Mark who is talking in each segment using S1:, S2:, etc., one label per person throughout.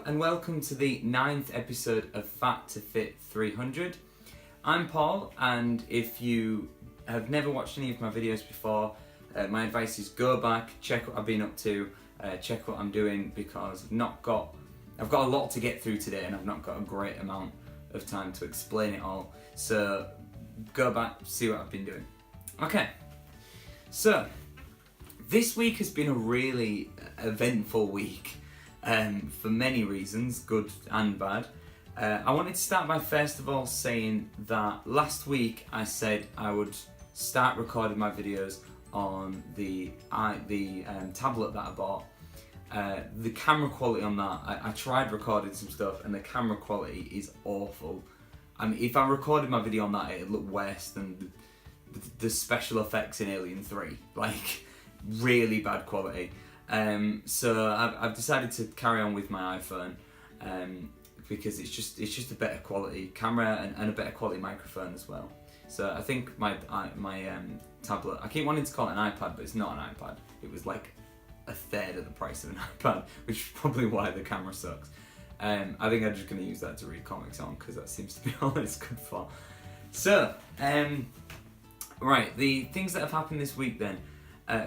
S1: and welcome to the 9th episode of Fat2Fit300. I'm Paul, and if you have never watched any of my videos before, my advice is go back, check what I've been up to, check what I'm doing, because I've got a lot to get through today and I've not got a great amount of time to explain it all. So go back, see what I've been doing. Okay, so this week has been a really eventful week. For many reasons, good and bad. I wanted to start by first of all saying that last week I said I would start recording my videos on the tablet that I bought. The camera quality on that, I tried recording some stuff and the camera quality is awful. I mean, if I recorded my video on that, it'd look worse than the special effects in Alien 3. Like, really bad quality. So I've decided to carry on with my iPhone because it's just a better quality camera and a better quality microphone as well. So I think my tablet, I keep wanting to call it an iPad, but it's not an iPad. It was like a third of the price of an iPad, which is probably why the camera sucks. I think I'm just going to use that to read comics on because that seems to be all it's good for. So, right, the things that have happened this week then.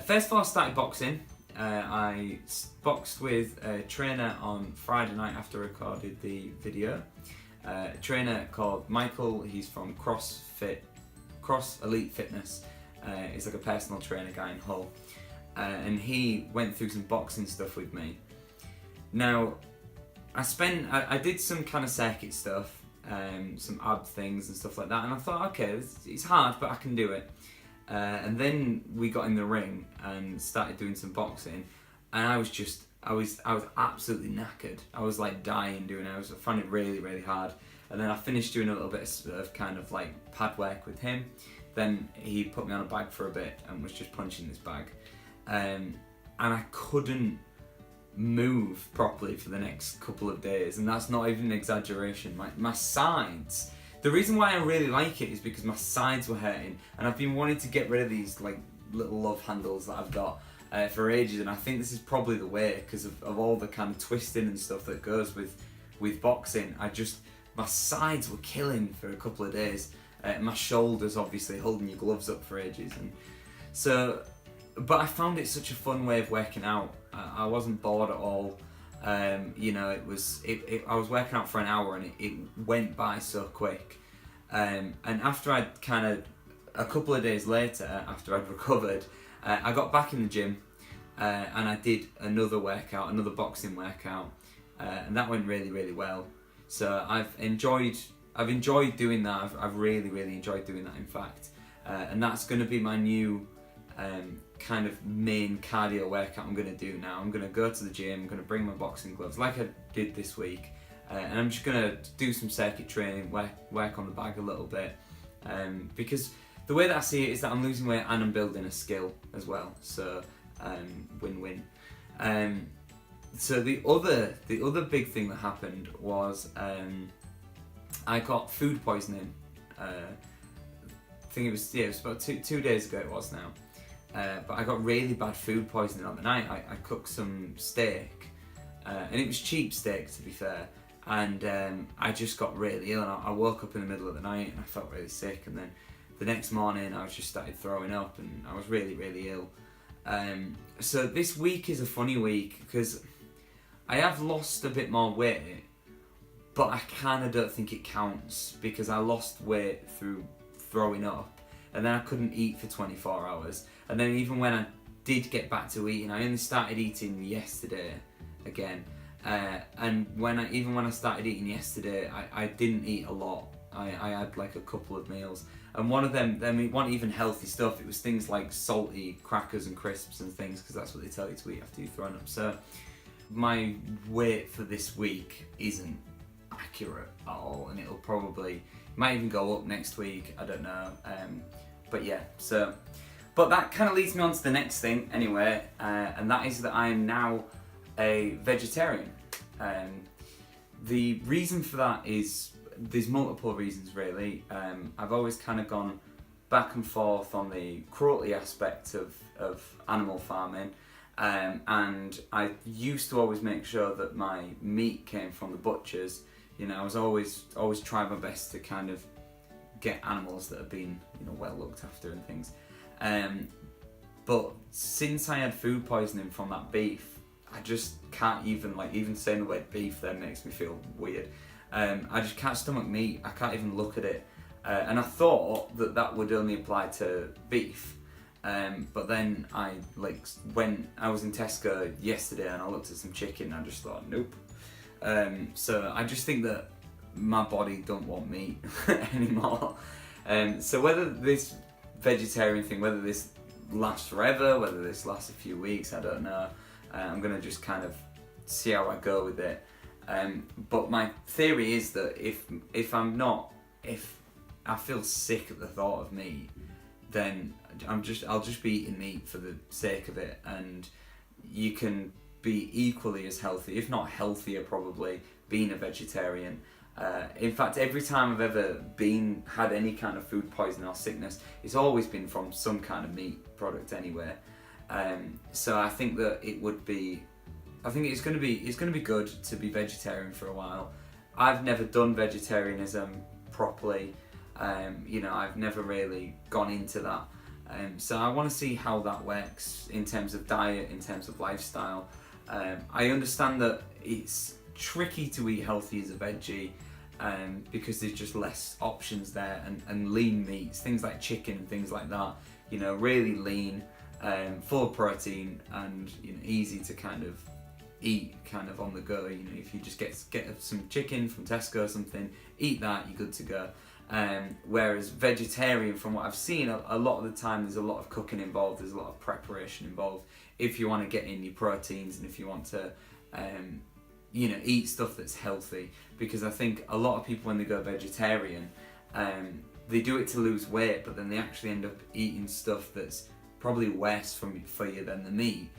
S1: First of all, I started boxing. I boxed with a trainer on Friday night after I recorded the video. A trainer called Michael, he's from Cross Elite Fitness. He's like a personal trainer guy in Hull. And he went through some boxing stuff with me. Now, I did some kind of circuit stuff, some ab things and stuff like that, and I thought, okay, it's hard, but I can do it. And then we got in the ring and started doing some boxing, and I was absolutely knackered. I was like dying doing it. I found it really, really hard. And then I finished doing a little bit of kind of like pad work with him. Then he put me on a bag for a bit and was just punching this bag. And I couldn't move properly for the next couple of days, and that's not even an exaggeration. My sides, the reason why I really like it is because my sides were hurting, and I've been wanting to get rid of these like little love handles that I've got for ages, and I think this is probably the way because of all the kind of twisting and stuff that goes with boxing. My sides were killing for a couple of days. My shoulders, obviously, holding your gloves up for ages, and so. But I found it such a fun way of working out. I wasn't bored at all. You know, I was working out for an hour and it went by so quick. And after a couple of days later, after I'd recovered, I got back in the gym and I did another boxing workout, and that went really, really well. So I've enjoyed doing that. I've really, really enjoyed doing that, in fact. And that's going to be my new kind of main cardio workout I'm going to do now. I'm going to go to the gym, I'm going to bring my boxing gloves like I did this week, and I'm just going to do some circuit training, work on the bag a little bit, because the way that I see it is that I'm losing weight and I'm building a skill as well, so win-win. So the other big thing that happened was I got food poisoning. I think it was about two days ago it was now. But I got really bad food poisoning on the night. I cooked some steak, and it was cheap steak to be fair, and I just got really ill, and I woke up in the middle of the night and I felt really sick, and then the next morning I just started throwing up and I was really, really ill. So this week is a funny week because I have lost a bit more weight, but I kind of don't think it counts because I lost weight through throwing up. And then I couldn't eat for 24 hours. And then even when I did get back to eating, I only started eating yesterday again. And when I started eating yesterday, I didn't eat a lot. I had like a couple of meals. And one of them, it wasn't even healthy stuff. It was things like salty crackers and crisps and things, because that's what they tell you to eat after you've thrown up. So my weight for this week isn't accurate at all. And it'll probably, might even go up next week. I don't know. But yeah, but that kind of leads me on to the next thing anyway, and that is that I am now a vegetarian. The reason for that is, there's multiple reasons really. I've always kind of gone back and forth on the cruelty aspect of animal farming, And I used to always make sure that my meat came from the butchers. You know, I was always trying my best to kind of get animals that have been, you know, well looked after and things. But since I had food poisoning from that beef, I just can't even saying the word beef then makes me feel weird. I just can't stomach meat. I can't even look at it. And I thought that would only apply to beef. But then I was in Tesco yesterday and I looked at some chicken and I just thought, nope. So I just think that my body don't want meat anymore. So whether this vegetarian thing, whether this lasts forever, whether this lasts a few weeks, I don't know. I'm gonna just kind of see how I go with it. But my theory is that if I feel sick at the thought of meat, then I'll just be eating meat for the sake of it, and you can be equally as healthy, if not healthier probably, being a vegetarian. In fact, every time I've ever had any kind of food poisoning or sickness, it's always been from some kind of meat product anyway. So I think that it's going to be good to be vegetarian for a while. I've never done vegetarianism properly. You know, I've never really gone into that. So I want to see how that works in terms of diet, in terms of lifestyle. I understand that it's tricky to eat healthy as a veggie because there's just less options there, and lean meats, things like chicken and things like that, you know, really lean, full of protein, and, you know, easy to kind of eat kind of on the go. You know, if you just get some chicken from Tesco or something, eat that, you're good to go. Whereas vegetarian, from what I've seen, a lot of the time there's a lot of cooking involved, there's a lot of preparation involved if you want to get in your proteins and if you want to you know, eat stuff that's healthy. Because I think a lot of people, when they go vegetarian, they do it to lose weight, but then they actually end up eating stuff that's probably worse for you than the meat.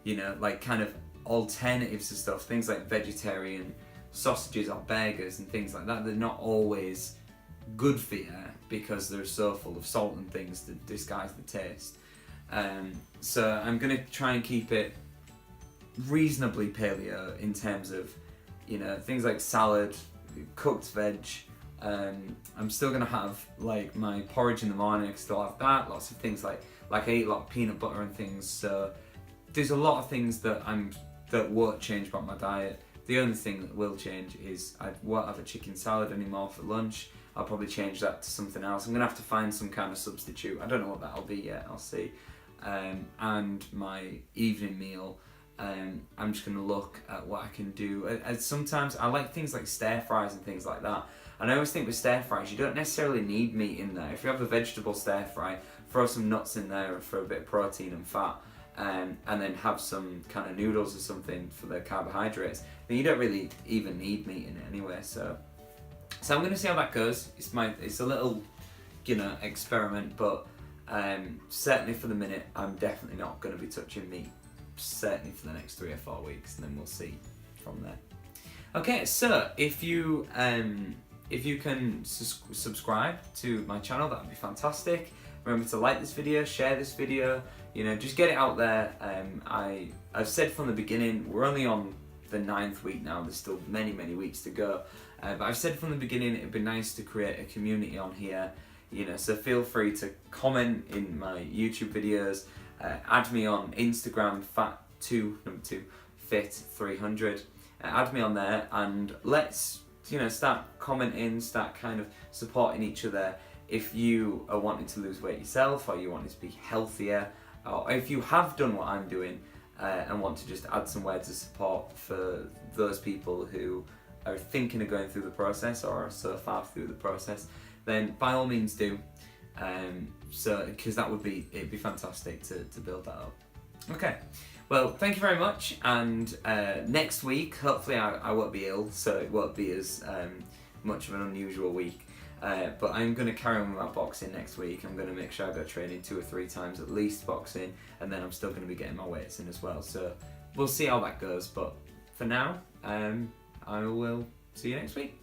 S1: You know, like kind of alternatives to stuff, things like vegetarian sausages or burgers and things like that. They're not always good for you because they're so full of salt and things to disguise the taste. So I'm going to try and keep it reasonably paleo in terms of, you know, things like salad, cooked veg. I'm still going to have like my porridge in the morning, I still have that, lots of things like I eat a lot of peanut butter and things. So there's a lot of things that won't change about my diet. The only thing that will change is I won't have a chicken salad anymore for lunch. I'll probably change that to something else. I'm going to have to find some kind of substitute. I don't know what that'll be yet, I'll see. And my evening meal, I'm just going to look at what I can do. And sometimes I like things like stir fries and things like that. And I always think with stir fries, you don't necessarily need meat in there. If you have a vegetable stir fry, throw some nuts in there for a bit of protein and fat, and then have some kind of noodles or something for the carbohydrates, then you don't really even need meat in it anyway. So I'm going to see how that goes. It's a little, you know, experiment, but certainly for the minute, I'm definitely not going to be touching meat. Certainly for the next 3 or 4 weeks, and then we'll see from there. Okay, so if you can subscribe to my channel, that would be fantastic. Remember to like this video, share this video, you know, just get it out there. I've said from the beginning, we're only on the 9th week now, there's still many weeks to go, but I've said from the beginning it'd be nice to create a community on here, you know, so feel free to comment in my YouTube videos, add me on Instagram, Fat2Fit300, add me on there, and let's, you know, start commenting, start kind of supporting each other. If you are wanting to lose weight yourself, or you want to be healthier, or if you have done what I'm doing and want to just add some words of support for those people who are thinking of going through the process or are so far through the process, then by all means do. So, because it'd be fantastic to build that up. Okay, well, thank you very much, and next week, hopefully I won't be ill, so it won't be as much of an unusual week. But I'm going to carry on with my boxing next week. I'm going to make sure I go training 2 or 3 times at least boxing, and then I'm still going to be getting my weights in as well. So we'll see how that goes, but for now, I will see you next week.